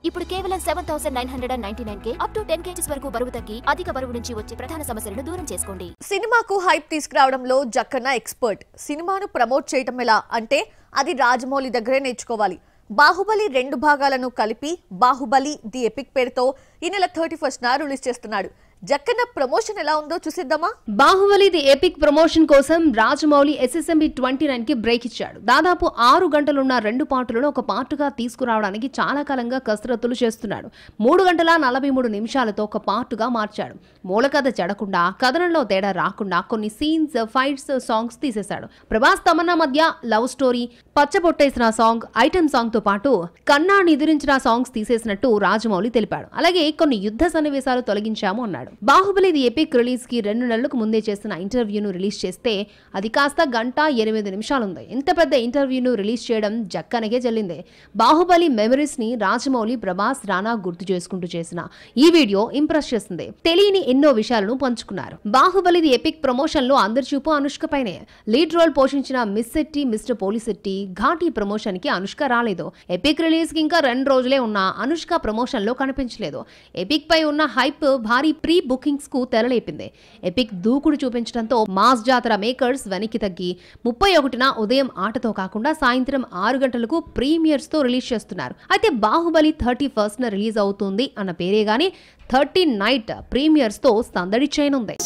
ఇప్పుడు కేవలం 7999K up to 10 kgs వరకు బరువు తగ్గి అధిక బరువు నుంచి వచ్చే ప్రధాన సమస్యలను దూరం చేసుకోండి. సినిమాకు హైప్ తీసుకురావడంలో జక్కన్న ఎక్స్పర్ట్. సినిమాను ప్రమోట్ చేయటం ఎలా అంటే అది రాజమౌళి దగ్గరే నేర్చుకోవాలి. బాహుబలి 2 భాగాలను కలిపి బాహుబలి ది ఎపిక్ పేరుతో ఈ నెల 31న రిలీజ్ చేస్తున్నాడు. జక్కన్న ప్రమోషన్ ఎలా ఉందో చూసిద్దామా? బాహుబలి ది ఎపిక్ ప్రమోషన్ కోసం రాజమౌళి SSMB 29 కి బ్రేక్ ఇచ్చాడు. దాదాపు 6 గంటలున్న 2 పార్టులను ఒక పార్టుగా తీసుకురావడానికి చాలా కాలంగా కసరత్తులు చేస్తున్నాడు. 3 గంటల 43 నిమిషాలతో ఒక పార్టుగా మార్చాడు. మూల కథ చెడకుండా, కథనంలో తేడా రాకుండా కొన్ని సీన్స్, ఫైట్స్, సాంగ్స్ తీసేశాడు. ప్రభాస్ తమన్నా మధ్య లవ్ స్టోరీ, పచ్చబొట్టేసిన సాంగ్, ఐటెం సాంగ్ తో పాటు కన్నా నిద్రించిన సాంగ్స్ తీసేసినట్టు రాజమౌళి తెలిపాడు. అలాగే కొన్ని యుద్ధ సన్నివేశాలు తొలగించాము అన్నాడు. బాహుబలి ది ఎపిక్ రిలీజ్ కి 2 నెలలకు ముందే చేసిన ఇంటర్వ్యూను రిలీజ్ చేస్తే అది కాస్త 1:08 నిమిషాలుంది. ఇంత పెద్ద ఇంటర్వ్యూను రిలీజ్ చేయడం జక్కనకే చెల్లింది. బాహుబలి మెమరీస్ ని రాజమౌళి, ప్రభాస్, రానా గుర్తు చేసుకుంటూ చేసిన ఈ వీడియో ఇంప్రెస్ చేసింది. తెలియని ఎన్నో విషయాలను పంచుకున్నారు. బాహుబలి ది ఎపిక్ ప్రమోషన్ లో అందరి చూపు అనుష్క పైనే. లీడ్ రోల్ పోషించిన miss Shetty, mister Polisetty, ఘాటీ promotion కి అనుష్క రాలేదు. ఎపిక్ రిలీజ్ కి ఇంకా 2 రోజులే ఉన్నా అనుష్క ప్రమోషన్ లో కనిపించలేదు. ఎపిక్ పై ఉన్న హైప్ భారీ ప్రీ బుకింగ్స్ కు తెరలేపింది. ఎపిక్ దూకుడు చూపించడంతో మాస్ జాతర మేకర్స్ వెనక్కి తగ్గి 31న ఉదయం ఆటతో కాకుండా సాయంత్రం 6 గంటలకు ప్రీమియర్స్ తో రిలీజ్ చేస్తున్నారు. అయితే బాహుబలి 31న రిలీజ్ అవుతుంది అన్న పేరే గానీ 30 నైట్ ప్రీమియర్స్ తో సందడి చేయనుంది.